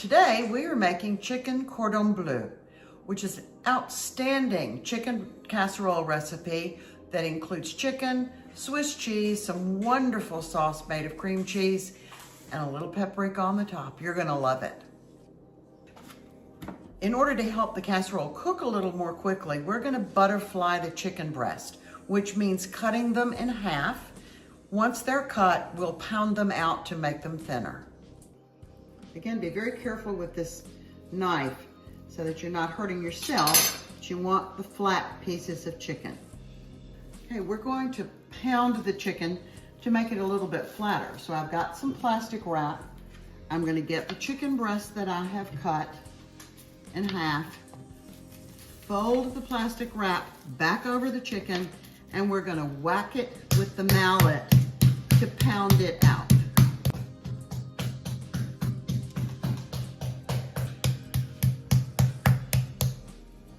Today we are making chicken cordon bleu, which is an outstanding chicken casserole recipe that includes chicken, Swiss cheese, some wonderful sauce made of cream cheese, and a little paprika on the top. You're gonna love it. In order to help the casserole cook a little more quickly, we're gonna butterfly the chicken breast, which means cutting them in half. Once they're cut, we'll pound them out to make them thinner. Again, be very careful with this knife so that you're not hurting yourself, but you want the flat pieces of chicken. Okay, we're going to pound the chicken to make it a little bit flatter. So I've got some plastic wrap. I'm gonna get the chicken breast that I have cut in half, fold the plastic wrap back over the chicken, and we're gonna whack it with the mallet to pound it out.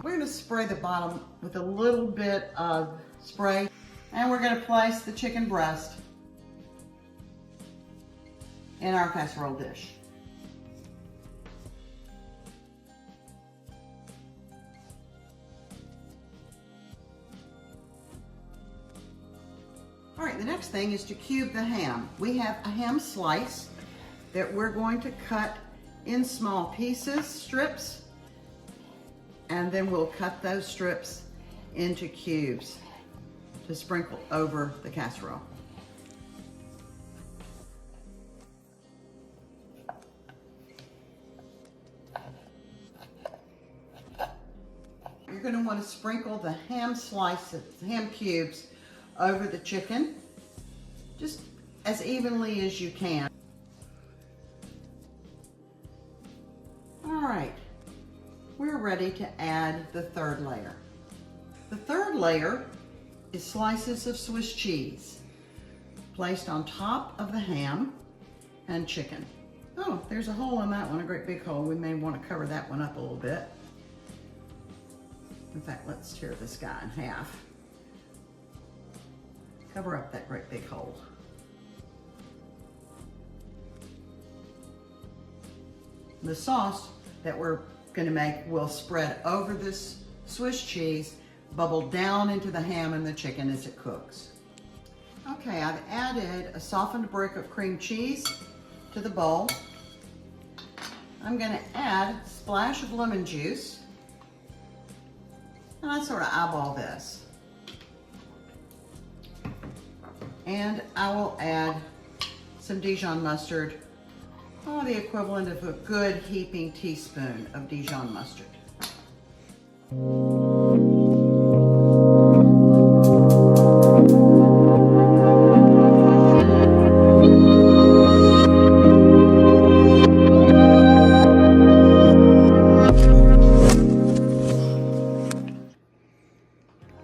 We're gonna spray the bottom with a little bit of spray, and we're gonna place the chicken breast in our casserole dish. All right, the next thing is to cube the ham. We have a ham slice that we're going to cut in small pieces, strips, and then we'll cut those strips into cubes to sprinkle over the casserole. You're going to want to sprinkle the ham slices, ham cubes, over the chicken, just as evenly as you can. All right, we're ready to add the third layer. The third layer is slices of Swiss cheese placed on top of the ham and chicken. Oh, there's a hole in that one, a great big hole. We may want to cover that one up a little bit. In fact, let's tear this guy in half. Cover up that great big hole. The sauce that we're going to make will spread over this Swiss cheese, bubble down into the ham and the chicken as it cooks. Okay, I've added a softened brick of cream cheese to the bowl. I'm going to add a splash of lemon juice, and I sort of eyeball this. And I will add some Dijon mustard, the equivalent of a good heaping teaspoon of Dijon mustard.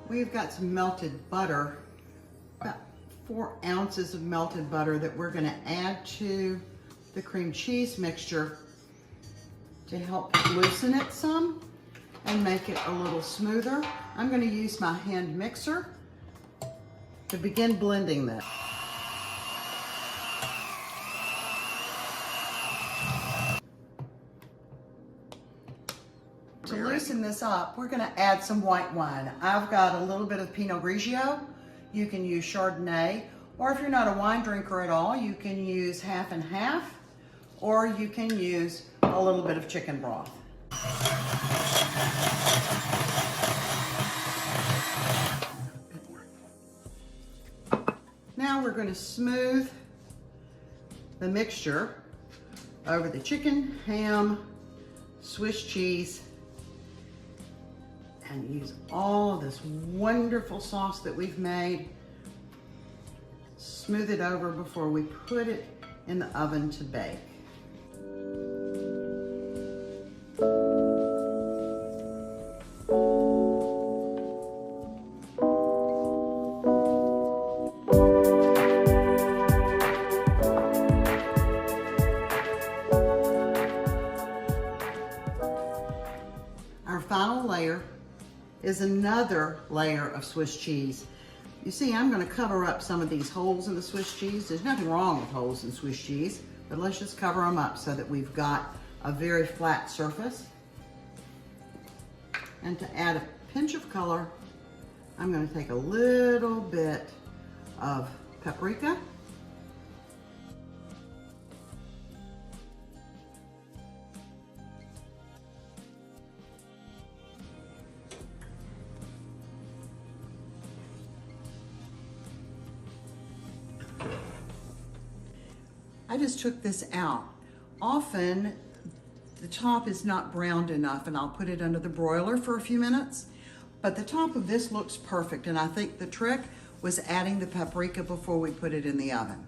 We've got some melted butter, about 4 ounces of melted butter that we're going to add to the cream cheese mixture to help loosen it some and make it a little smoother. I'm going to use my hand mixer to begin blending this. To loosen this up, we're going to add some white wine. I've got a little bit of Pinot Grigio. You can use Chardonnay, or if you're not a wine drinker at all, you can use half and half, or you can use a little bit of chicken broth. Now we're going to smooth the mixture over the chicken, ham, Swiss cheese, and use all of this wonderful sauce that we've made. Smooth it over before we put it in the oven to bake. Our final layer is another layer of Swiss cheese. You see, I'm going to cover up some of these holes in the Swiss cheese. There's nothing wrong with holes in Swiss cheese, but let's just cover them up so that we've got a very flat surface. And to add a pinch of color, I'm going to take a little bit of paprika. I just took this out. Often the top is not browned enough, and I'll put it under the broiler for a few minutes. But the top of this looks perfect, and I think the trick was adding the paprika before we put it in the oven.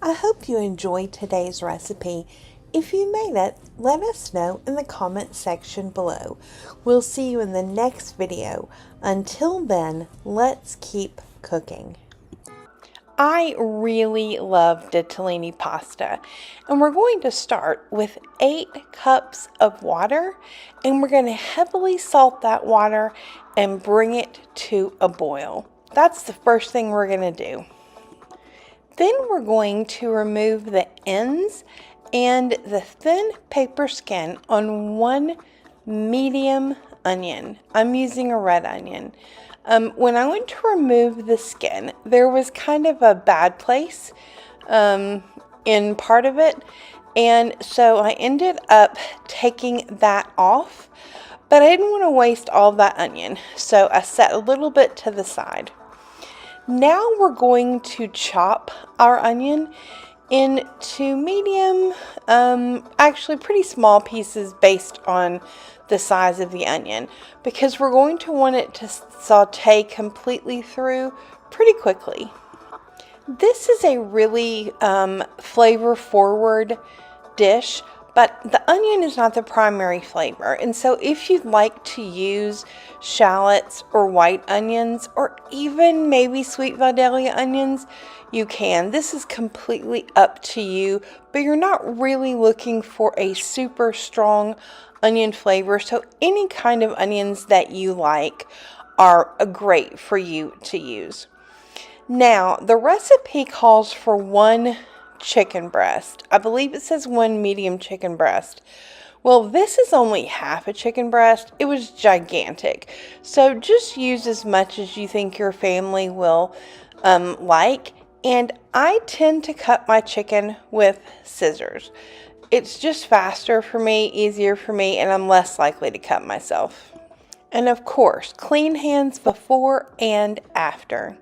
I hope you enjoyed today's recipe. If you made it, let us know in the comment section below. We'll see you in the next video. Until then, let's keep cooking. I really love ditalini pasta, and we're going to start with 8 cups of water, and we're going to heavily salt that water and bring it to a boil. That's the first thing we're going to do. Then we're going to remove the ends and the thin paper skin on 1 medium onion. I'm using a red onion. When I went to remove the skin, there was kind of a bad place in part of it, and so I ended up taking that off, but I didn't want to waste all that onion, so I set a little bit to the side. Now we're going to chop our onion into medium, actually pretty small pieces based on the size of the onion, because we're going to want it to saute completely through pretty quickly. This is a really flavor forward dish, but the onion is not the primary flavor, and so if you'd like to use shallots or white onions or even maybe sweet Vidalia onions, you can. This is completely up to you, but you're not really looking for a super strong onion flavor, so any kind of onions that you like are great for you to use. Now, the recipe calls for 1 chicken breast. I believe it says 1 medium chicken breast. Well, this is only half a chicken breast. It was gigantic. So just use as much as you think your family will like. And I tend to cut my chicken with scissors. It's just faster for me, easier for me, and I'm less likely to cut myself. And of course, clean hands before and after.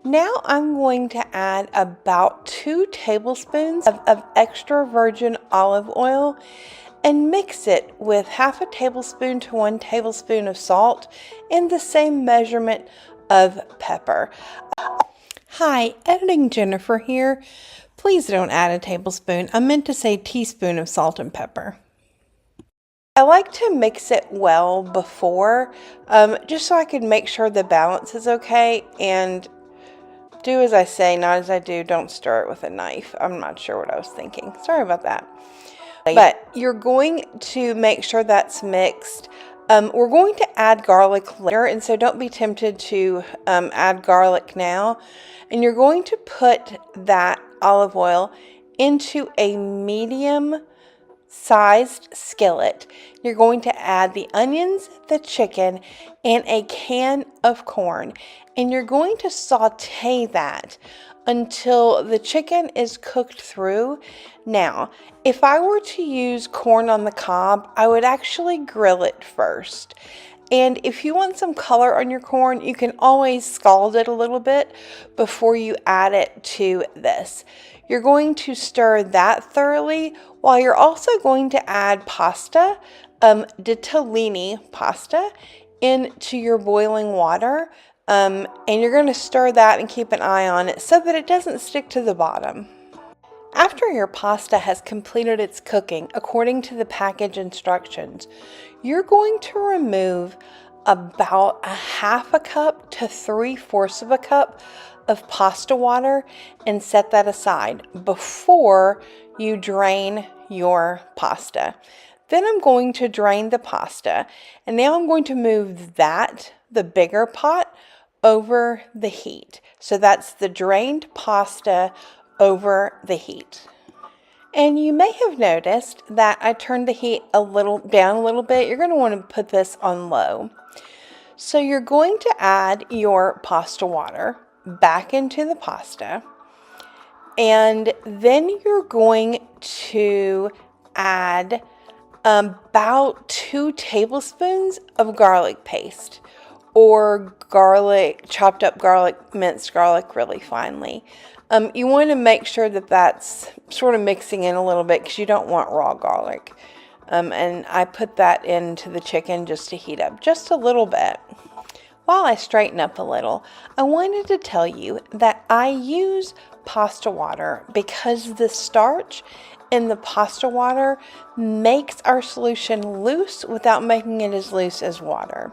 Now I'm going to add about 2 tablespoons of extra virgin olive oil and mix it with half a tablespoon to 1 tablespoon of salt and the same measurement of pepper. Hi, Editing Jennifer here. Please don't add a tablespoon. I meant to say teaspoon of salt and pepper. I like to mix it well before, just so I can make sure the balance is okay, and do as I say, not as I do. Don't stir it with a knife. I'm not sure what I was thinking. Sorry about that. But you're going to make sure that's mixed. We're going to add garlic later, and so don't be tempted to add garlic now. And you're going to put that olive oil into a medium sized skillet. You're going to add the onions, the chicken, and a can of corn, and you're going to saute that until the chicken is cooked through. Now, if I were to use corn on the cob, I would actually grill it first. And if you want some color on your corn, you can always scald it a little bit before you add it to this. You're going to stir that thoroughly while you're also going to add pasta, ditalini pasta, into your boiling water. And you're going to stir that and keep an eye on it so that it doesn't stick to the bottom. After your pasta has completed its cooking according to the package instructions, you're going to remove about a half a cup to 3/4 of a cup of pasta water and set that aside before you drain your pasta. Then I'm going to drain the pasta, and now I'm going to move that, the bigger pot, over the heat. So that's the drained pasta over the heat. And you may have noticed that I turned the heat down a little bit. You're going to want to put this on low. So you're going to add your pasta water back into the pasta. And then you're going to add about 2 tablespoons of garlic paste, or chopped up garlic, minced garlic really finely. You want to make sure that that's sort of mixing in a little bit because you don't want raw garlic. And I put that into the chicken just to heat up just a little bit. While I straighten up a little, I wanted to tell you that I use pasta water because the starch in the pasta water makes our solution loose without making it as loose as water.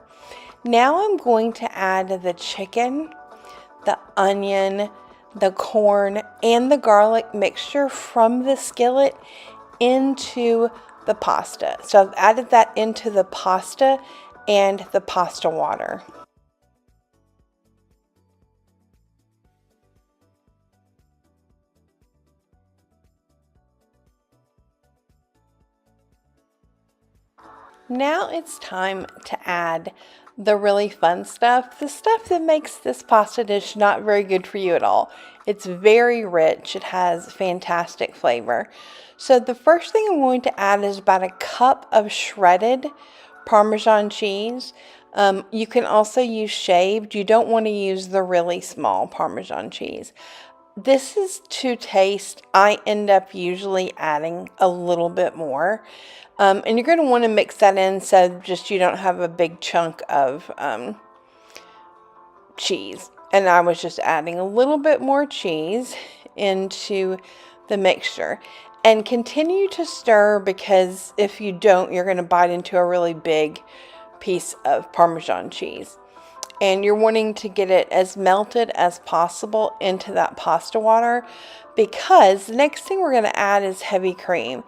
Now I'm going to add the chicken, the onion, the corn, and the garlic mixture from the skillet into the pasta. So I've added that into the pasta and the pasta water. Now it's time to add the really fun stuff, the stuff that makes this pasta dish not very good for you at all. It's very rich, it has fantastic flavor. So the first thing I'm going to add is about a cup of shredded Parmesan cheese. You can also use shaved. You don't want to use the really small Parmesan cheese. This is to taste. I end up usually adding a little bit more. And you're going to want to mix that in so just you don't have a big chunk of cheese. And I was just adding a little bit more cheese into the mixture. And continue to stir, because if you don't, you're going to bite into a really big piece of Parmesan cheese. And you're wanting to get it as melted as possible into that pasta water, because the next thing we're going to add is heavy cream.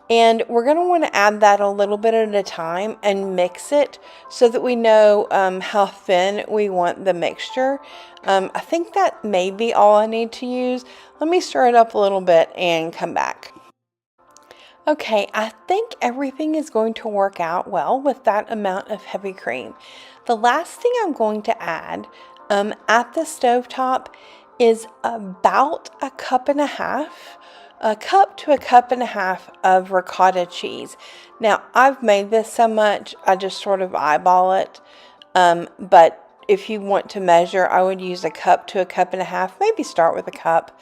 And we're going to want to add that a little bit at a time and mix it so that we know how thin we want the mixture. I think that may be all I need to use. Let me stir it up a little bit and come back. Okay, I think everything is going to work out well with that amount of heavy cream. The last thing I'm going to add at the stovetop is about a cup to a cup and a half of ricotta cheese. Now, I've made this so much, I just sort of eyeball it. But if you want to measure, I would use a cup to a cup and a half. Maybe start with a cup.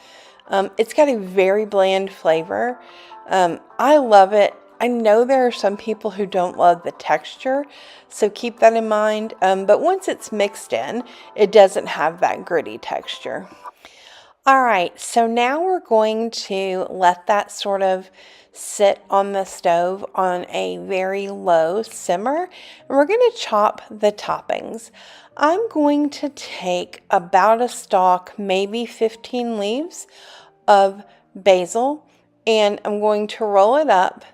It's got a very bland flavor. I love it. I know there are some people who don't love the texture, so keep that in mind. But once it's mixed in, it doesn't have that gritty texture. All right, so now we're going to let that sort of sit on the stove on a very low simmer, and we're going to chop the toppings. I'm going to take about a stalk, maybe 15 leaves of basil, and I'm going to roll it up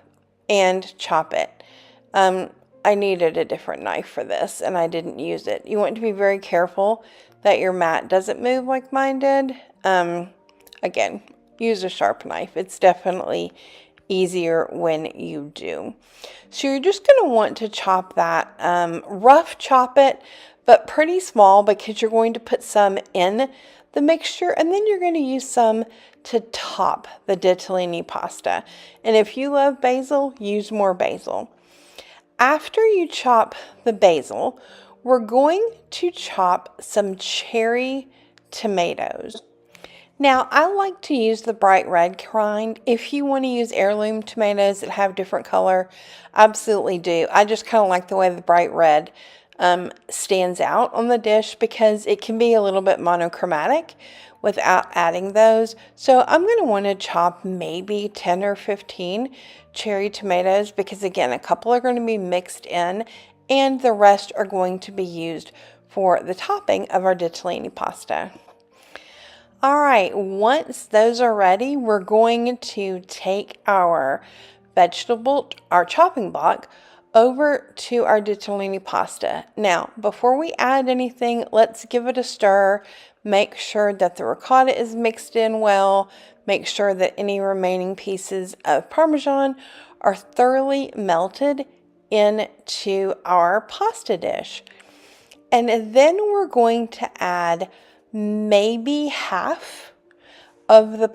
and chop it. I needed a different knife for this, and I didn't use it. You want to be very careful that your mat doesn't move like mine did. Again, use a sharp knife. It's definitely easier when you do. So you're just going to want to chop that, rough chop it, but pretty small, because you're going to put some in the mixture, and then you're going to use some to top the ditalini pasta. And if you love basil, use more basil. After you chop the basil, we're going to chop some cherry tomatoes. Now, I like to use the bright red kind. If you want to use heirloom tomatoes that have different color, absolutely do. I just kind of like the way the bright red stands out on the dish, because it can be a little bit monochromatic without adding those. So I'm going to want to chop maybe 10 or 15 cherry tomatoes, because again, a couple are going to be mixed in and the rest are going to be used for the topping of our ditalini pasta. All right, once those are ready, we're going to take our chopping block over to our ditalini pasta. Now, before we add anything, let's give it a stir. Make sure that the ricotta is mixed in well. Make sure that any remaining pieces of Parmesan are thoroughly melted into our pasta dish. And then we're going to add maybe half of the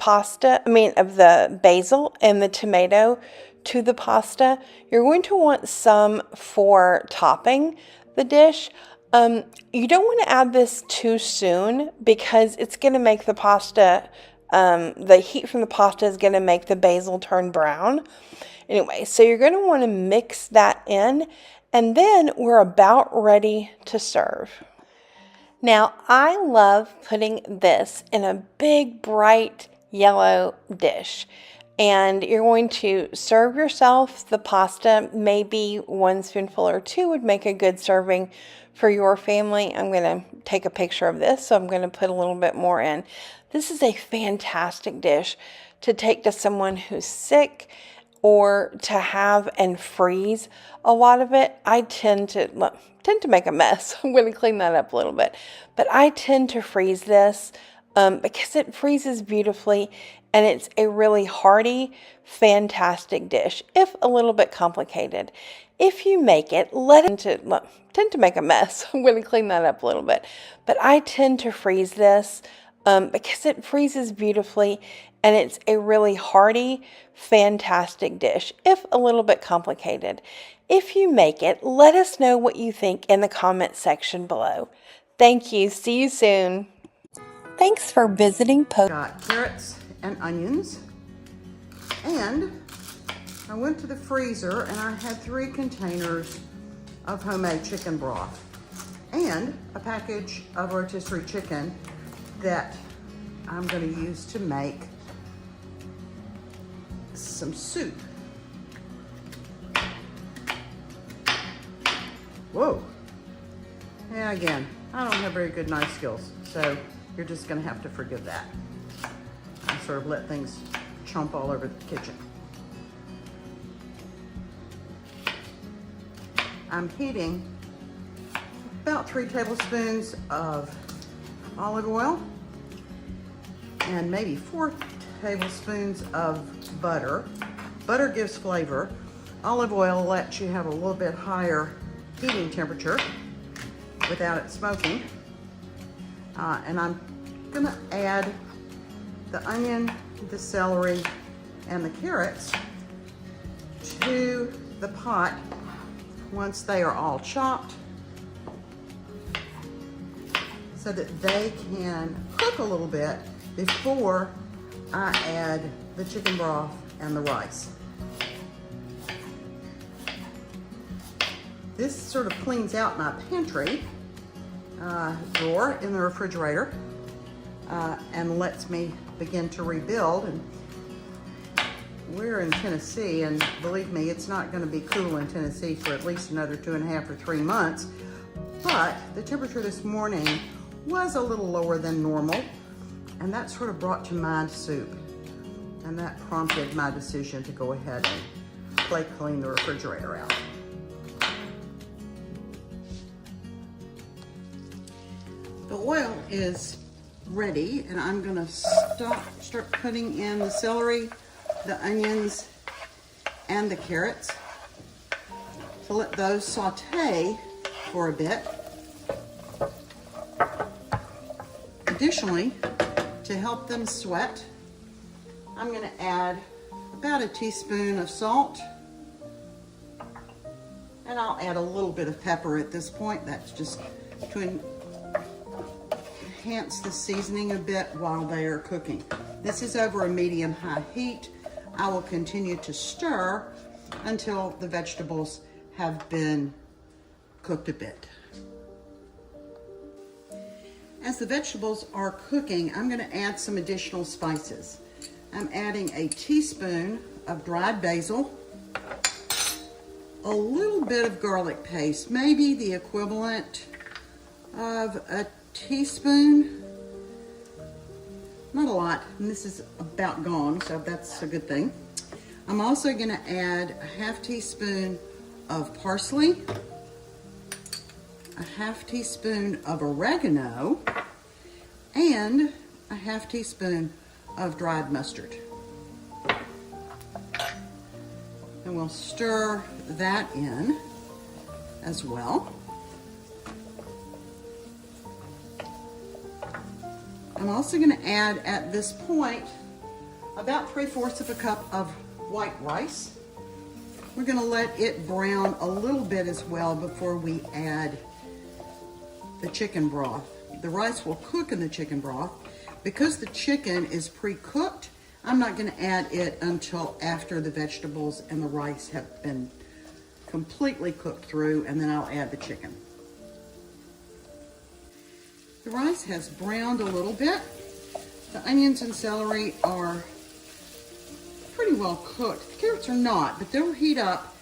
of the basil and the tomato to the pasta. You're going to want some for topping the dish. You don't want to add this too soon because it's going to make the pasta, the heat from the pasta is going to make the basil turn brown. Anyway, so you're going to want to mix that in, and then we're about ready to serve. Now, I love putting this in a big, bright yellow dish. And you're going to serve yourself the pasta. Maybe 1 spoonful or 2 would make a good serving for your family. I'm going to take a picture of this, so I'm going to put a little bit more in. This is a fantastic dish to take to someone who's sick or to have and freeze a lot of it. I tend to make a mess. I'm going to clean that up a little bit. But I tend to freeze this because it freezes beautifully, and it's a really hearty, fantastic dish, if a little bit complicated. If you make it, tend to make a mess. I'm going to clean that up a little bit. But I tend to freeze this because it freezes beautifully, and it's a really hearty, fantastic dish, if a little bit complicated. If you make it, let us know what you think in the comment section below. Thank you. See you soon. Thanks for visiting Got carrots and onions, and I went to the freezer and I had 3 containers of homemade chicken broth and a package of rotisserie chicken that I'm going to use to make some soup. Whoa. Yeah, again, I don't have very good knife skills, so you're just gonna have to forgive that. I sort of let things chomp all over the kitchen. I'm heating about 3 tablespoons of olive oil and maybe 4 tablespoons of butter. Butter gives flavor. Olive oil lets you have a little bit higher heating temperature without it smoking. And I'm gonna add the onion, the celery, and the carrots to the pot once they are all chopped so that they can cook a little bit before I add the chicken broth and the rice. This sort of cleans out my pantry drawer in the refrigerator and lets me begin to rebuild. And we're in Tennessee, and believe me, it's not going to be cool in Tennessee for at least another 2.5 or 3 months. But the temperature this morning was a little lower than normal, and that sort of brought to mind soup. And that prompted my decision to go ahead and clean the refrigerator out. The oil is ready, and I'm gonna start putting in the celery, the onions, and the carrots to let those saute for a bit. Additionally, to help them sweat, I'm gonna add about a teaspoon of salt, and I'll add a little bit of pepper at this point. That's just to enhance the seasoning a bit while they are cooking. This is over a medium-high heat. I will continue to stir until the vegetables have been cooked a bit. As the vegetables are cooking, I'm going to add some additional spices. I'm adding a teaspoon of dried basil, a little bit of garlic paste, maybe the equivalent of a teaspoon, not a lot, and this is about gone, so that's a good thing. I'm also going to add a half teaspoon of parsley, a half teaspoon of oregano, and a half teaspoon of dried mustard. And we'll stir that in as well. I'm also going to add at this point about 3/4 of a cup of white rice. We're going to let it brown a little bit as well before we add the chicken broth. The rice will cook in the chicken broth. Because the chicken is pre-cooked, I'm not going to add it until after the vegetables and the rice have been completely cooked through, and then I'll add the chicken. The rice has browned a little bit. The onions and celery are pretty well cooked. The carrots are not, but they'll heat up.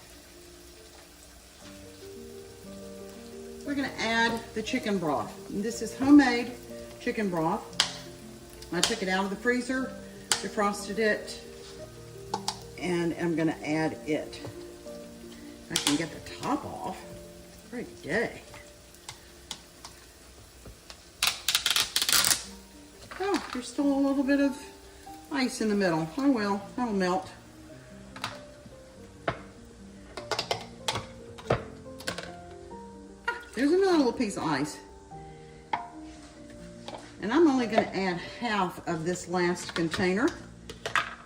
We're going to add the chicken broth. And this is homemade chicken broth. I took it out of the freezer, defrosted it, and I'm going to add it. I can get the top off. Great day. Oh, there's still a little bit of ice in the middle. Oh well, that'll melt. There's another little piece of ice. And I'm only going to add half of this last container.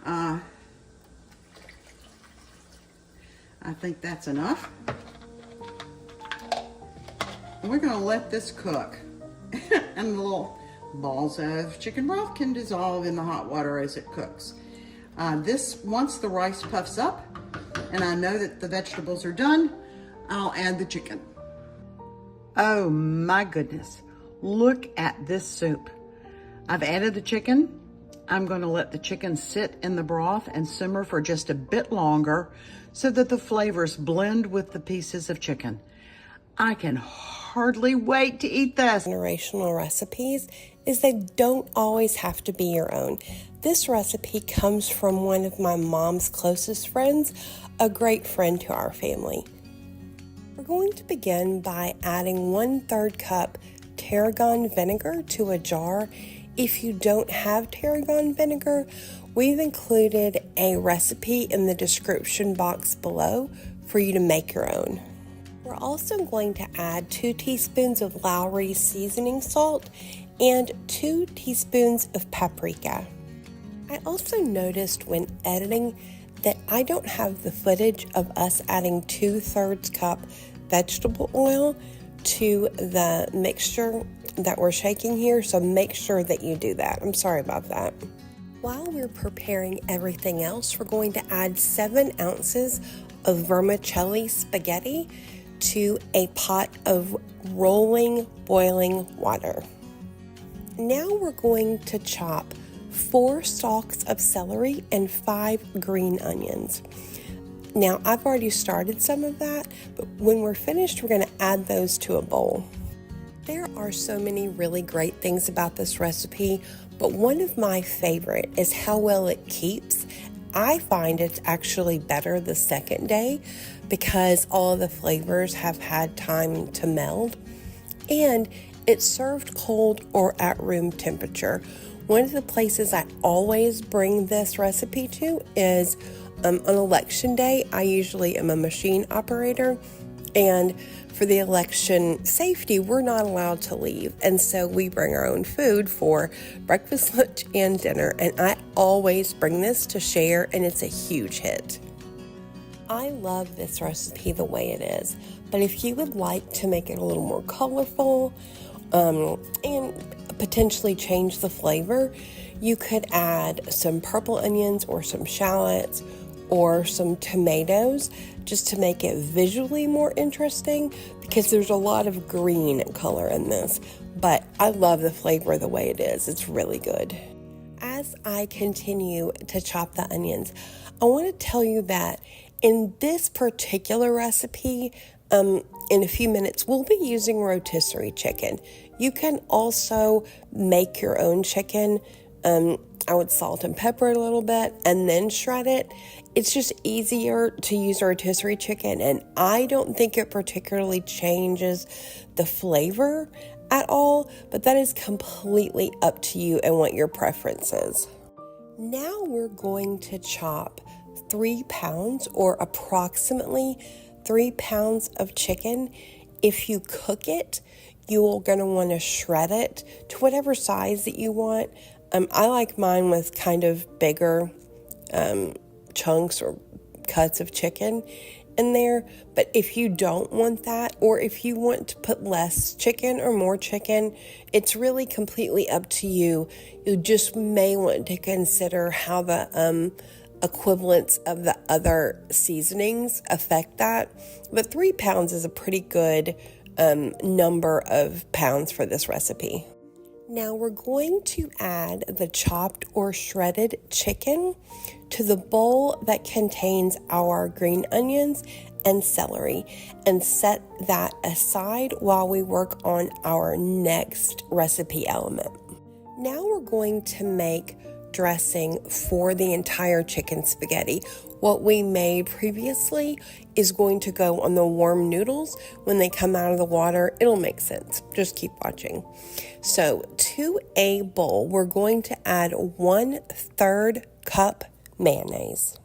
I think that's enough. And we're going to let this cook. And the little balls of chicken broth can dissolve in the hot water as it cooks. Once the rice puffs up and I know that the vegetables are done, I'll add the chicken. Oh my goodness, look at this soup. I've added the chicken. I'm going to let the chicken sit in the broth and simmer for just a bit longer so that the flavors blend with the pieces of chicken. I can hardly wait to eat this. Generational recipes is they don't always have to be your own. This recipe comes from one of my mom's closest friends, a great friend to our family. We're going to begin by adding 1/3 cup tarragon vinegar to a jar. If you don't have tarragon vinegar, we've included a recipe in the description box below for you to make your own. We're also going to add 2 teaspoons of Lowry seasoning salt and 2 teaspoons of paprika. I also noticed when editing that I don't have the footage of us adding 2/3 cup vegetable oil to the mixture that we're shaking here, so make sure that you do that. I'm sorry about that. While we're preparing everything else, we're going to add 7 ounces of vermicelli spaghetti to a pot of rolling, boiling water. Now we're going to chop 4 stalks of celery and 5 green onions. Now, I've already started some of that, but when we're finished, we're going to add those to a bowl. There are so many really great things about this recipe, but one of my favorite is how well it keeps. I find it's actually better the second day because all of the flavors have had time to meld, and it's served cold or at room temperature. One of the places I always bring this recipe to is on election day. I usually am a machine operator, and for the election safety, we're not allowed to leave. And so we bring our own food for breakfast, lunch, and dinner. And I always bring this to share, and it's a huge hit. I love this recipe the way it is, but if you would like to make it a little more colorful and potentially change the flavor, you could add some purple onions or some shallots or some tomatoes just to make it visually more interesting, because there's a lot of green color in this, but I love the flavor the way it is. It's really good. As I continue to chop the onions, I want to tell you that in this particular recipe, in a few minutes, we'll be using rotisserie chicken. You can also make your own chicken I would salt and pepper it a little bit and then shred it. It's just easier to use rotisserie chicken, and I don't think it particularly changes the flavor at all, but that is completely up to you and what your preference is. Now we're going to chop 3 pounds or approximately 3 pounds of chicken. If you cook it, you're going to want to shred it to whatever size that you want. I like mine with kind of bigger chunks or cuts of chicken in there, but if you don't want that, or if you want to put less chicken or more chicken, it's really completely up to you. You just may want to consider how the equivalents of the other seasonings affect that, but 3 pounds is a pretty good number of pounds for this recipe. Now we're going to add the chopped or shredded chicken to the bowl that contains our green onions and celery, and set that aside while we work on our next recipe element. Now we're going to make dressing for the entire chicken spaghetti. What we made previously is going to go on the warm noodles. When they come out of the water, it'll make sense. Just keep watching. So to a bowl, we're going to add 1/3 cup mayonnaise.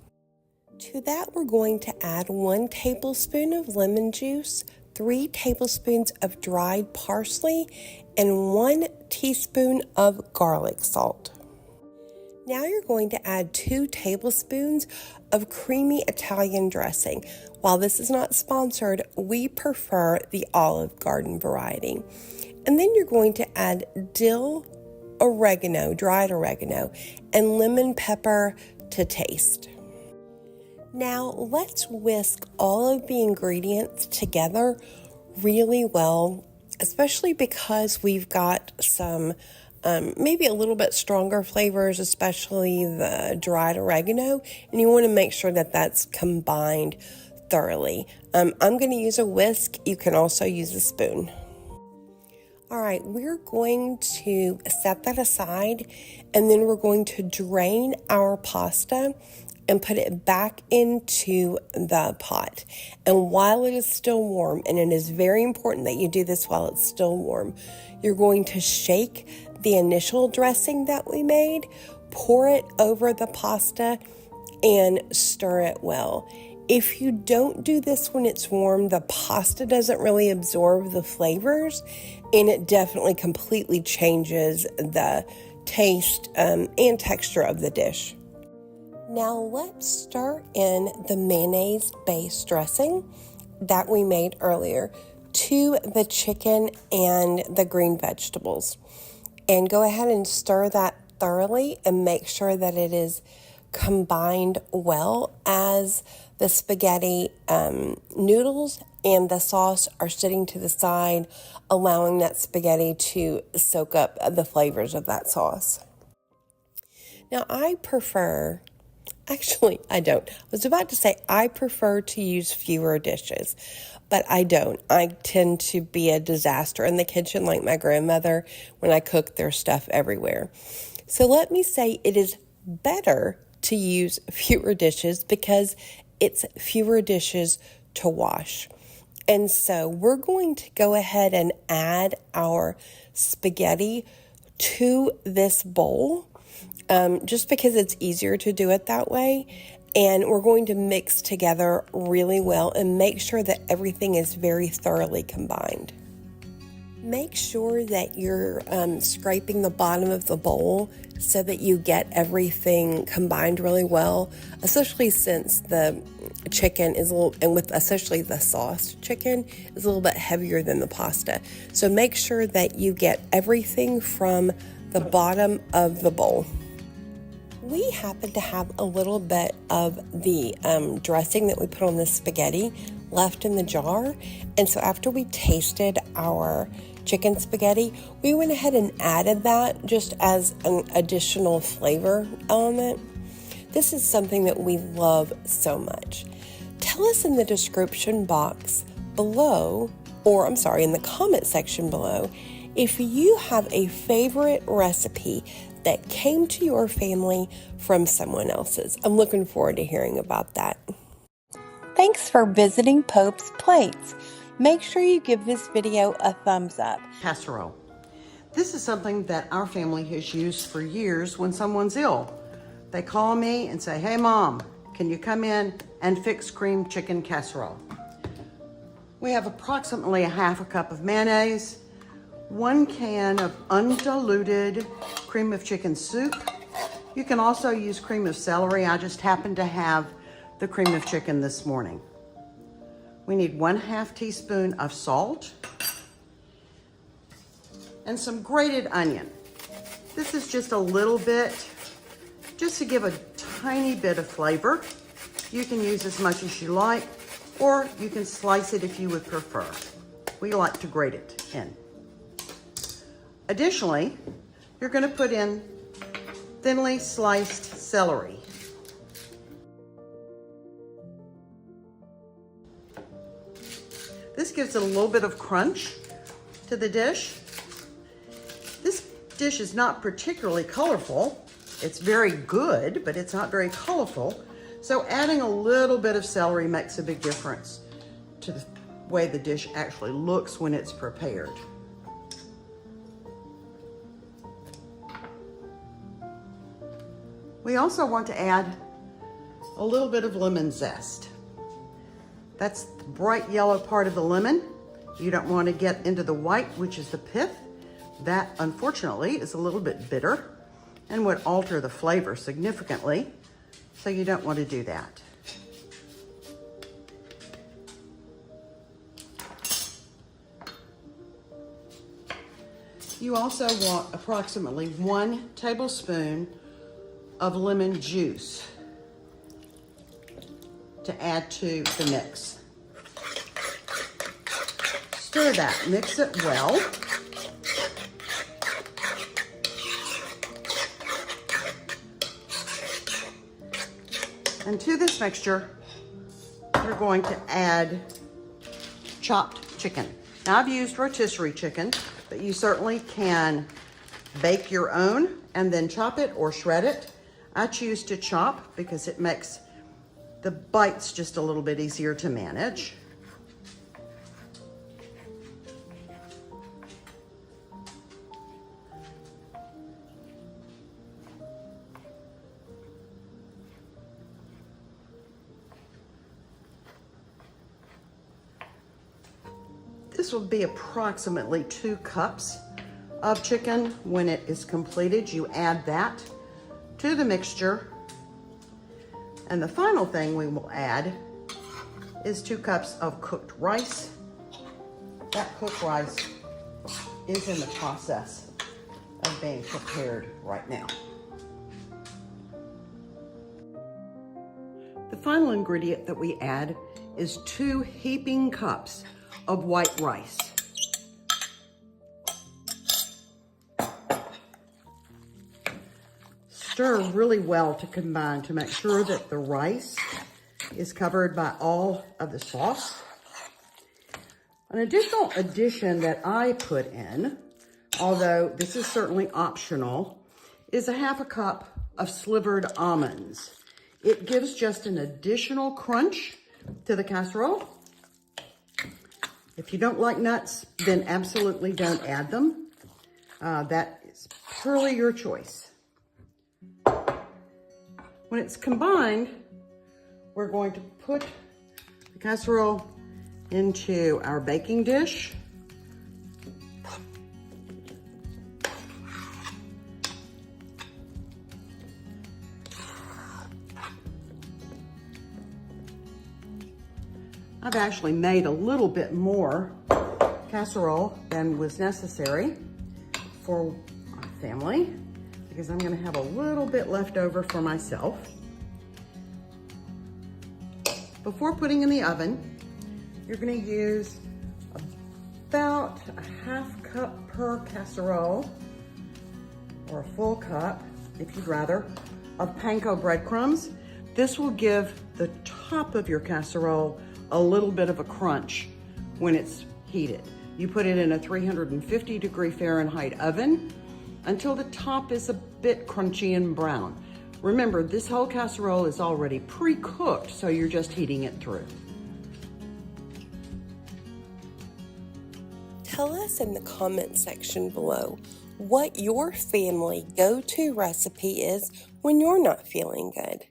To that, we're going to add 1 tablespoon of lemon juice, 3 tablespoons of dried parsley, and 1 teaspoon of garlic salt. Now you're going to add 2 tablespoons of creamy Italian dressing. While this is not sponsored, we prefer the Olive Garden variety. And then you're going to add dill, oregano, dried oregano, and lemon pepper to taste. Now let's whisk all of the ingredients together really well, especially because we've got some maybe a little bit stronger flavors, especially the dried oregano, and you want to make sure that that's combined thoroughly. I'm going to use a whisk. You can also use a spoon. All right, we're going to set that aside, and then we're going to drain our pasta and put it back into the pot. And while it is still warm, and it is very important that you do this while it's still warm, you're going to shake the initial dressing that we made, pour it over the pasta, and stir it well. If you don't do this when it's warm, the pasta doesn't really absorb the flavors, and it definitely completely changes the taste and texture of the dish. Now let's stir in the mayonnaise-based dressing that we made earlier to the chicken and the green vegetables. And go ahead and stir that thoroughly and make sure that it is combined well as the spaghetti noodles and the sauce are sitting to the side, allowing that spaghetti to soak up the flavors of that sauce. Now I prefer, actually I don't. I was about to say I prefer to use fewer dishes, but I don't. I tend to be a disaster in the kitchen like my grandmother. When I cook, there's stuff everywhere. So let me say it is better to use fewer dishes because it's fewer dishes to wash. And so we're going to go ahead and add our spaghetti to this bowl, just because it's easier to do it that way. And we're going to mix together really well and make sure that everything is very thoroughly combined. Make sure that you're scraping the bottom of the bowl so that you get everything combined really well, especially since the chicken is a little, and with especially the sauced chicken, is a little bit heavier than the pasta. So make sure that you get everything from the bottom of the bowl. We happen to have a little bit of the dressing that we put on the spaghetti left in the jar. And so after we tasted our chicken spaghetti, we went ahead and added that just as an additional flavor element. This is something that we love so much. Tell us in the description box below, or I'm sorry, in the comment section below, if you have a favorite recipe that came to your family from someone else's. I'm looking forward to hearing about that. Thanks for visiting Pope's Plates. Make sure you give this video a thumbs up. Casserole. This is something that our family has used for years when someone's ill. They call me and say, "Hey Mom, can you come in and fix cream chicken casserole?" We have approximately a half a cup of mayonnaise, 1 can of undiluted cream of chicken soup. You can also use cream of celery. I just happen to have the cream of chicken this morning. We need 1/2 teaspoon of salt and some grated onion. This is just a little bit, just to give a tiny bit of flavor. You can use as much as you like, or you can slice it if you would prefer. We like to grate it in. Additionally, you're going to put in thinly sliced celery. This gives it a little bit of crunch to the dish. This dish is not particularly colorful. It's very good, but it's not very colorful. So adding a little bit of celery makes a big difference to the way the dish actually looks when it's prepared. We also want to add a little bit of lemon zest. That's the bright yellow part of the lemon. You don't want to get into the white, which is the pith. That, unfortunately, is a little bit bitter and would alter the flavor significantly, so you don't want to do that. You also want approximately 1 tablespoon of lemon juice to add to the mix. Stir that, mix it well. And to this mixture, we're going to add chopped chicken. Now I've used rotisserie chicken, but you certainly can bake your own and then chop it or shred it. I choose to chop because it makes the bites just a little bit easier to manage. This will be approximately 2 cups of chicken. When it is completed, you add that to the mixture. And the final thing we will add is 2 cups of cooked rice. That cooked rice is in the process of being prepared right now. The final ingredient that we add is 2 heaping cups of white rice. Stir really well to combine to make sure that the rice is covered by all of the sauce. An additional addition that I put in, although this is certainly optional, is a 1/2 cup of slivered almonds. It gives just an additional crunch to the casserole. If you don't like nuts, then absolutely don't add them. That is purely your choice. When it's combined, we're going to put the casserole into our baking dish. I've actually made a little bit more casserole than was necessary for our family, because I'm going to have a little bit left over for myself. Before putting in the oven, you're going to use about a 1/2 cup per casserole, or a full cup, if you'd rather, of panko breadcrumbs. This will give the top of your casserole a little bit of a crunch when it's heated. You put it in a 350 degree Fahrenheit oven until the top is bit crunchy and brown. Remember, this whole casserole is already pre-cooked, so you're just heating it through. Tell us in the comment section below what your family go-to recipe is when you're not feeling good.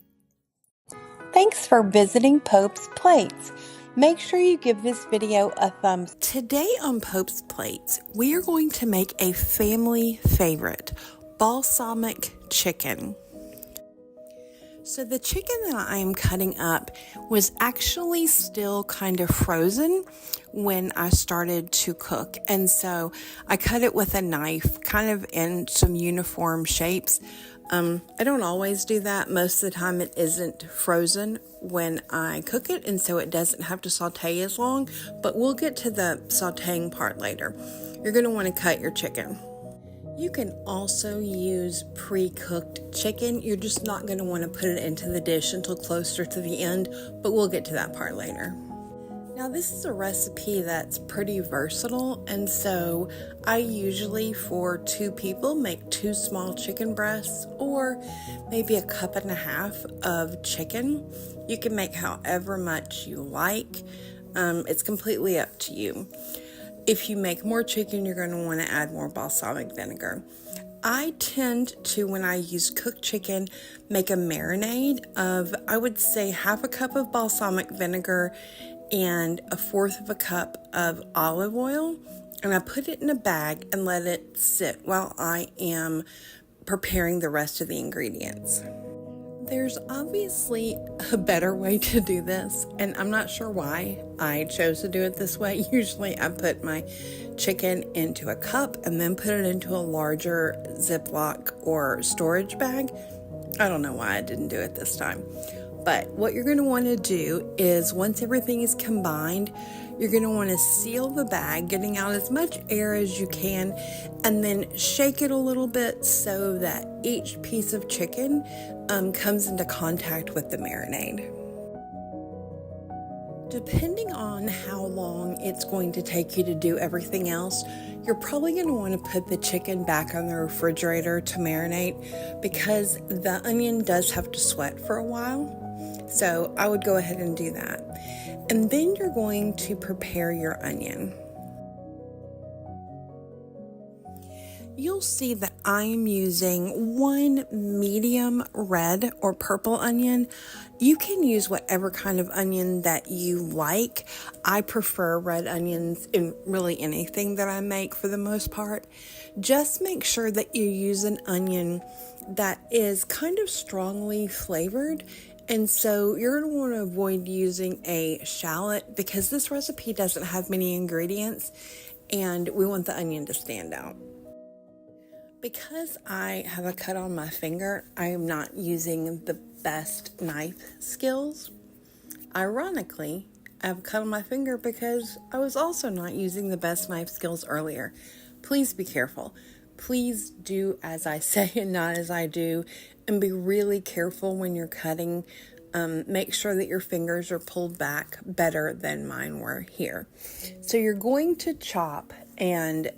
Thanks for visiting Pope's Plates. Make sure you give this video a thumbs up. Today on Pope's Plates, we are going to make a family favorite, balsamic chicken. So the chicken that I am cutting up was actually still kind of frozen when I started to cook. And so I cut it with a knife, kind of in some uniform shapes. I don't always do that. Most of the time it isn't frozen when I cook it, and so it doesn't have to saute as long, but we'll get to the sauteing part later. You're going to want to cut your chicken. You can also use pre-cooked chicken. You're just not going to want to put it into the dish until closer to the end, but we'll get to that part later. Now, this is a recipe that's pretty versatile, and so I usually, for 2 people, make 2 small chicken breasts or maybe a cup and a half of chicken. You can make however much you like. It's completely up to you. If you make more chicken, you're going to want to add more balsamic vinegar. I tend to, when I use cooked chicken, make a marinade of, I would say, half a cup of balsamic vinegar and 1/4 of a cup of olive oil. And I put it in a bag and let it sit while I am preparing the rest of the ingredients. There's obviously a better way to do this, and I'm not sure why I chose to do it this way. Usually I put my chicken into a cup and then put it into a larger Ziploc or storage bag. I don't know why I didn't do it this time. But what you're going to want to do is, once everything is combined, you're going to want to seal the bag, getting out as much air as you can, and then shake it a little bit so that each piece of chicken comes into contact with the marinade. Depending on how long it's going to take you to do everything else, you're probably going to want to put the chicken back on the refrigerator to marinate, because the onion does have to sweat for a while. So I would go ahead and do that. And then you're going to prepare your onion. You'll see that I'm using 1 medium red or purple onion. You can use whatever kind of onion that you like. I prefer red onions in really anything that I make for the most part. Just make sure that you use an onion that is kind of strongly flavored. And so you're going to want to avoid using a shallot, because this recipe doesn't have many ingredients and we want the onion to stand out. Because I have a cut on my finger, I am not using the best knife skills. Ironically, I have a cut on my finger because I was also not using the best knife skills earlier. Please be careful. Please do as I say and not as I do, and be really careful when you're cutting. Make sure that your fingers are pulled back better than mine were here. So you're going to chop and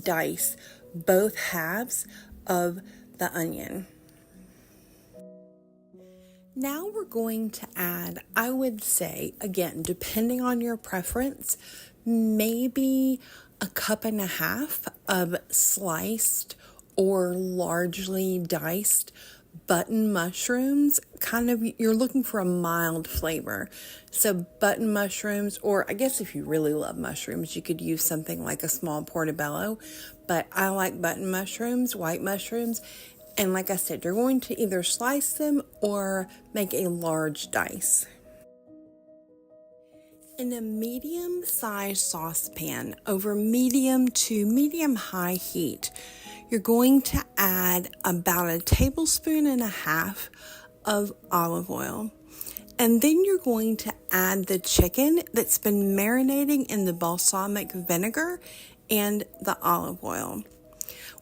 dice both halves of the onion. Now we're going to add, I would say, again, depending on your preference, maybe a cup and a half of sliced or largely diced button mushrooms. Kind of, you're looking for a mild flavor. So button mushrooms, or I guess if you really love mushrooms, you could use something like a small portobello, but I like button mushrooms, white mushrooms. And like I said, you're going to either slice them or make a large dice. In a medium-sized saucepan over medium to medium-high heat, you're going to add about 1.5 tablespoons of olive oil. And then you're going to add the chicken that's been marinating in the balsamic vinegar and the olive oil.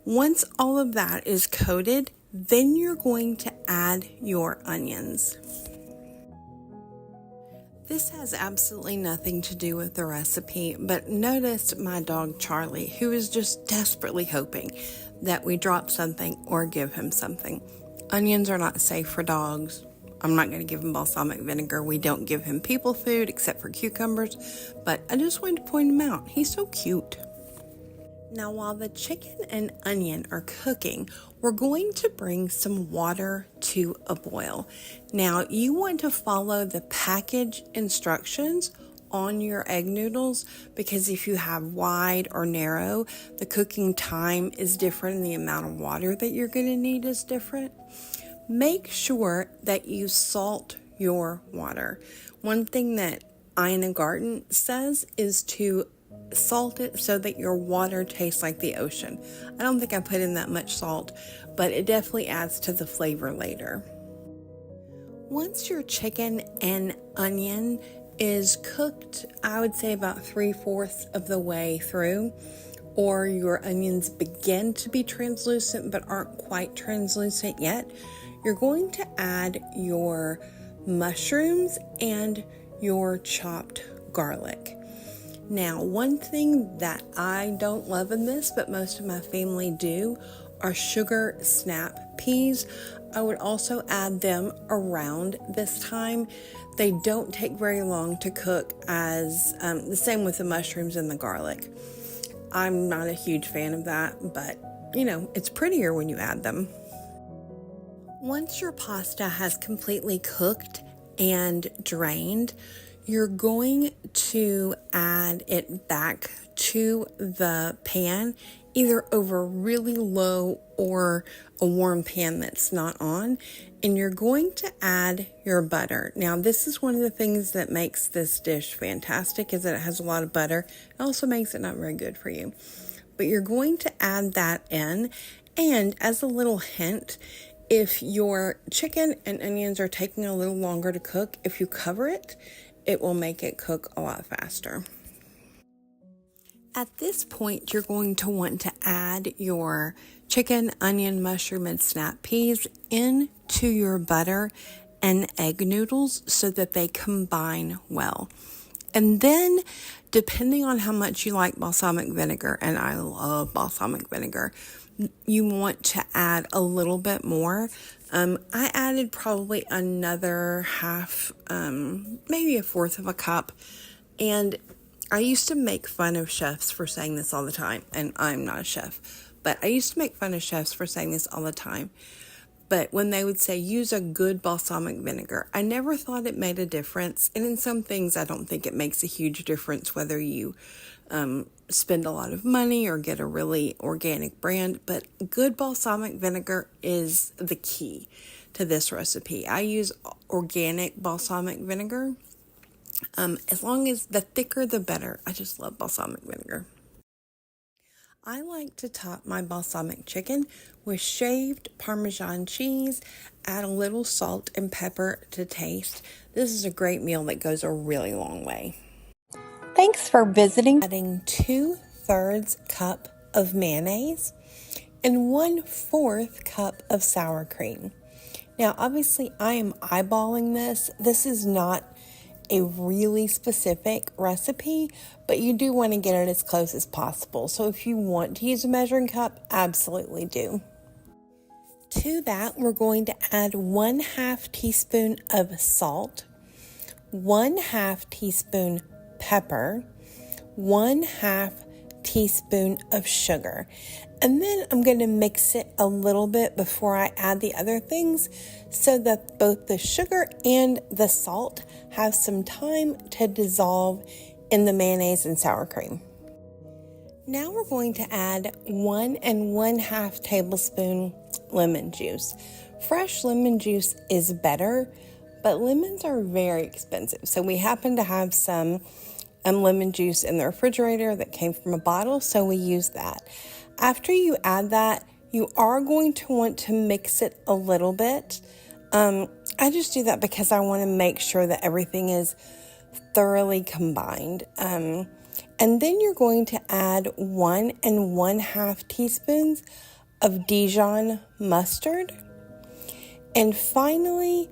Once all of that is coated, then you're going to add your onions. This has absolutely nothing to do with the recipe, but notice my dog Charlie, who is just desperately hoping that we drop something or give him something. Onions are not safe for dogs. I'm not going to give him balsamic vinegar. We don't give him people food except for cucumbers, but I just wanted to point him out. He's so cute. Now, while the chicken and onion are cooking, we're going to bring some water to a boil. Now, you want to follow the package instructions on your egg noodles, because if you have wide or narrow, the cooking time is different and the amount of water that you're going to need is different. Make sure that you salt your water. One thing that Ina Garten says is to salt it so that your water tastes like the ocean. I don't think I put in that much salt, but it definitely adds to the flavor later. Once your chicken and onion is cooked, I would say about 3/4 of the way through, or your onions begin to be translucent but aren't quite translucent yet, you're going to add your mushrooms and your chopped garlic. Now, one thing that I don't love in this, but most of my family do, are sugar snap peas. I would also add them around this time. They don't take very long to cook, as the same with the mushrooms and the garlic. I'm not a huge fan of that, but it's prettier when you add them. Once your pasta has completely cooked and drained, you're going to add it back to the pan, either over really low or a warm pan that's not on, and you're going to add your butter. Now, this is one of the things that makes this dish fantastic, is that it has a lot of butter. It also makes it not very good for you. But you're going to add that in, and as a little hint, if your chicken and onions are taking a little longer to cook, if you cover it, it will make it cook a lot faster. At this point, you're going to want to add your chicken, onion, mushroom, and snap peas into your butter and egg noodles so that they combine well. And then, depending on how much you like balsamic vinegar, and I love balsamic vinegar, you want to add a little bit more. I added probably another half, maybe 1/4 of a cup. And I used to make fun of chefs for saying this all the time, and I'm not a chef, but I used to make fun of chefs for saying this all the time. But when they would say, use a good balsamic vinegar, I never thought it made a difference. And in some things, I don't think it makes a huge difference whether you spend a lot of money or get a really organic brand. But good balsamic vinegar is the key to this recipe. I use organic balsamic vinegar. As long as the thicker, the better. I just love balsamic vinegar. I like to top my balsamic chicken with shaved Parmesan cheese, add a little salt and pepper to taste. This is a great meal that goes a really long way. Thanks for visiting. Adding 2/3 cup of mayonnaise and 1/4 cup of sour cream. Now, obviously, I am eyeballing this. This is not a really specific recipe, but you do want to get it as close as possible. So if you want to use a measuring cup, absolutely do. To that, we're going to add 1/2 teaspoon of salt, 1/2 teaspoon pepper, 1/2 teaspoon of sugar. And then I'm going to mix it a little bit before I add the other things so that both the sugar and the salt have some time to dissolve in the mayonnaise and sour cream. Now we're going to add 1 1/2 tablespoon lemon juice. Fresh lemon juice is better, but lemons are very expensive. So we happen to have some lemon juice in the refrigerator that came from a bottle, so we use that. After you add that, you are going to want to mix it a little bit. I just do that because I want to make sure that everything is thoroughly combined. And then you're going to add 1 1/2 teaspoons of Dijon mustard. And finally,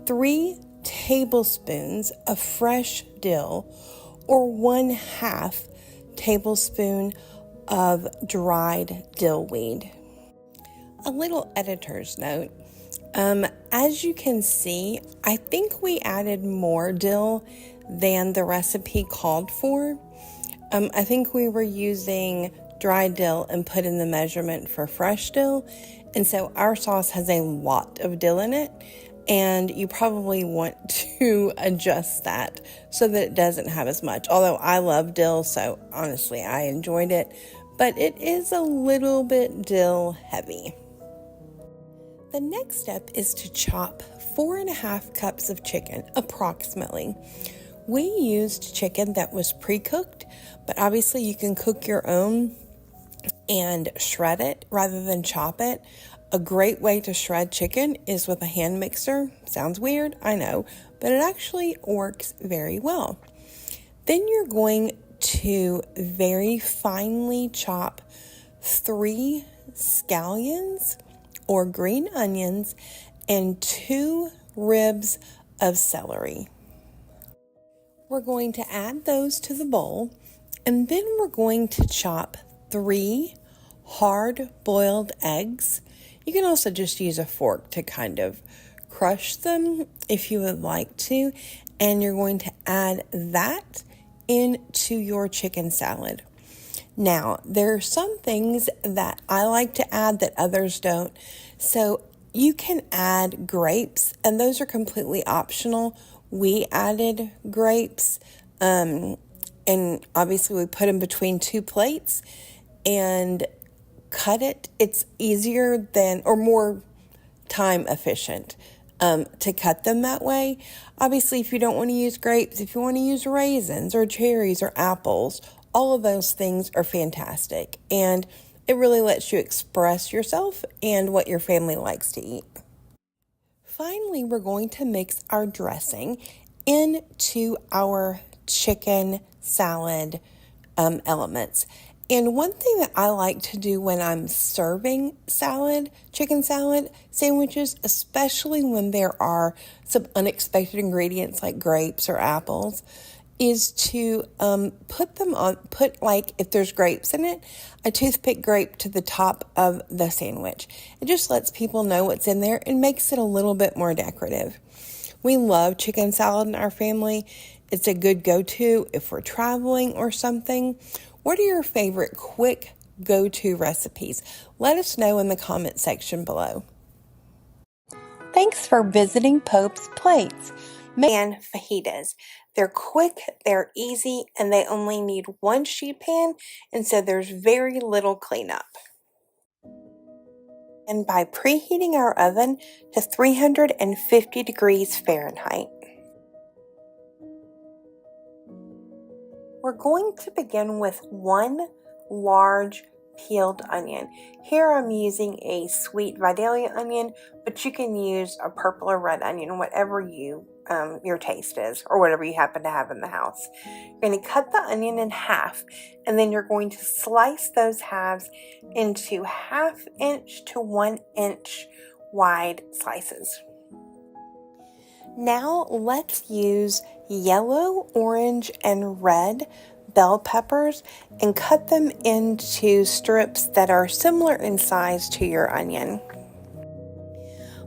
3 tablespoons of fresh dill, or 1/2 tablespoon of dried dill weed. A little editor's note. As you can see, I think we added more dill than the recipe called for. I think we were using dry dill and put in the measurement for fresh dill, and so our sauce has a lot of dill in it, and you probably want to adjust that so that it doesn't have as much. Although I love dill, so honestly I enjoyed it, but it is a little bit dill heavy. The next step is to chop 4.5 cups of chicken, approximately. We used chicken that was pre-cooked, but obviously you can cook your own and shred it rather than chop it. A great way to shred chicken is with a hand mixer. Sounds weird, I know, but it actually works very well. Then you're going to very finely chop 3 scallions or green onions and 2 ribs of celery. We're going to add those to the bowl, and then we're going to chop 3 hard-boiled eggs. You can also just use a fork to kind of crush them if you would like to, and you're going to add that into your chicken salad. Now, there are some things that I like to add that others don't. So you can add grapes, and those are completely optional. We added grapes, and obviously we put them between 2 plates and cut it. It's easier than, or more time efficient to cut them that way. Obviously, if you don't want to use grapes, if you want to use raisins or cherries or apples, all of those things are fantastic, and it really lets you express yourself and what your family likes to eat. Finally, we're going to mix our dressing into our chicken salad elements. And one thing that I like to do when I'm serving chicken salad sandwiches, especially when there are some unexpected ingredients like grapes or apples, is to put if there's grapes in it, a toothpick grape to the top of the sandwich. It just lets people know what's in there and makes it a little bit more decorative. We love chicken salad in our family. It's a good go-to if we're traveling or something. What are your favorite quick go-to recipes? Let us know in the comment section below. Thanks for visiting Pope's Plates and fajitas. They're quick, they're easy, and they only need 1 sheet pan, and so there's very little cleanup. And by preheating our oven to 350 degrees Fahrenheit. We're going to begin with 1 large peeled onion. Here I'm using a sweet Vidalia onion, but you can use a purple or red onion, whatever your taste is, or whatever you happen to have in the house. You're going to cut the onion in half, and then you're going to slice those halves into 1/2 inch to 1 inch wide slices. Now let's use yellow, orange, and red bell peppers and cut them into strips that are similar in size to your onion.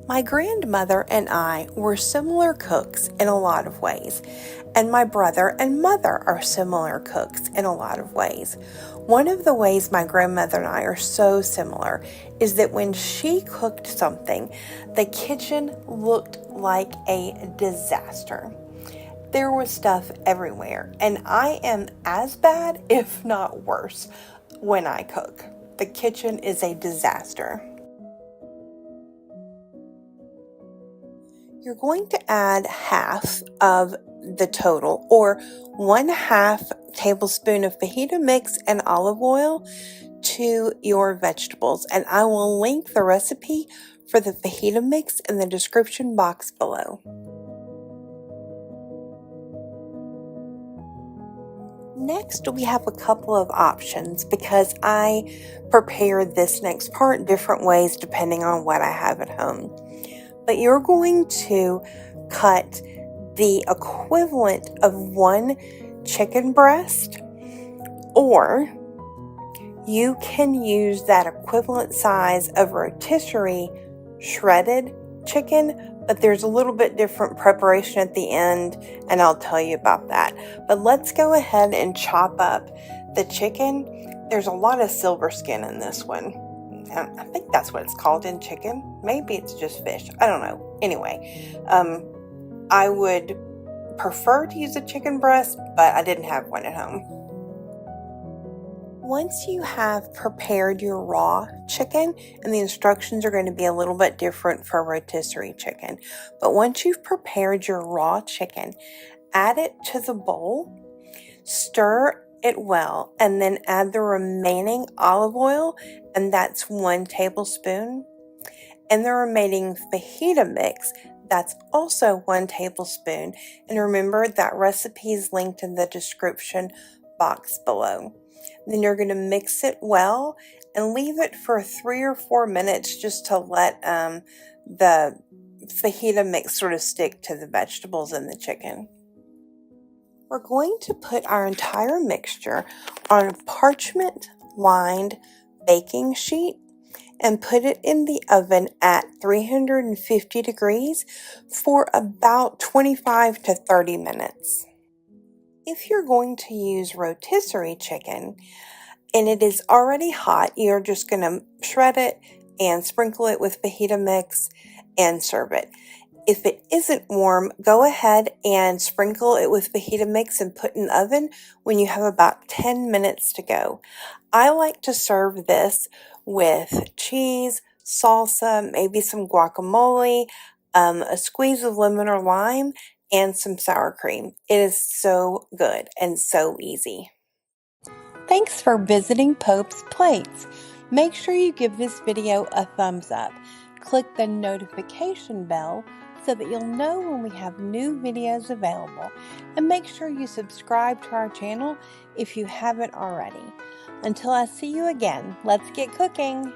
My grandmother and I were similar cooks in a lot of ways, and my brother and mother are similar cooks in a lot of ways. One of the ways my grandmother and I are so similar is that when she cooked something, the kitchen looked like a disaster. There was stuff everywhere, and I am as bad, if not worse, when I cook. The kitchen is a disaster. You're going to add half of the total, or 1/2 tablespoon of fajita mix and olive oil to your vegetables, and I will link the recipe for the fajita mix in the description box below. Next, we have a couple of options because I prepare this next part different ways depending on what I have at home. But you're going to cut the equivalent of 1 chicken breast, or you can use that equivalent size of rotisserie shredded chicken, but there's a little bit different preparation at the end, and I'll tell you about that. But let's go ahead and chop up the chicken. There's a lot of silver skin in this one. I think that's what it's called in chicken. Maybe it's just fish. I don't know. Anyway, I would prefer to use a chicken breast, but I didn't have one at home. Once you have prepared your raw chicken, and the instructions are going to be a little bit different for rotisserie chicken, but once you've prepared your raw chicken, add it to the bowl, stir it well, and then add the remaining olive oil, and that's 1 tablespoon, and the remaining fajita mix, that's also 1 tablespoon. And remember, that recipe is linked in the description box below. Then you're going to mix it well and leave it for 3 or 4 minutes just to let the fajita mix sort of stick to the vegetables and the chicken. We're going to put our entire mixture on a parchment-lined baking sheet and put it in the oven at 350 degrees for about 25 to 30 minutes. If you're going to use rotisserie chicken and it is already hot, you're just going to shred it and sprinkle it with fajita mix and serve it. If it isn't warm, go ahead and sprinkle it with fajita mix and put in the oven when you have about 10 minutes to go. I like to serve this with cheese, salsa, maybe some guacamole, a squeeze of lemon or lime, and some sour cream. It is so good and so easy. Thanks for visiting Pope's Plates. Make sure you give this video a thumbs up. Click the notification bell so that you'll know when we have new videos available. And make sure you subscribe to our channel if you haven't already. Until I see you again, let's get cooking!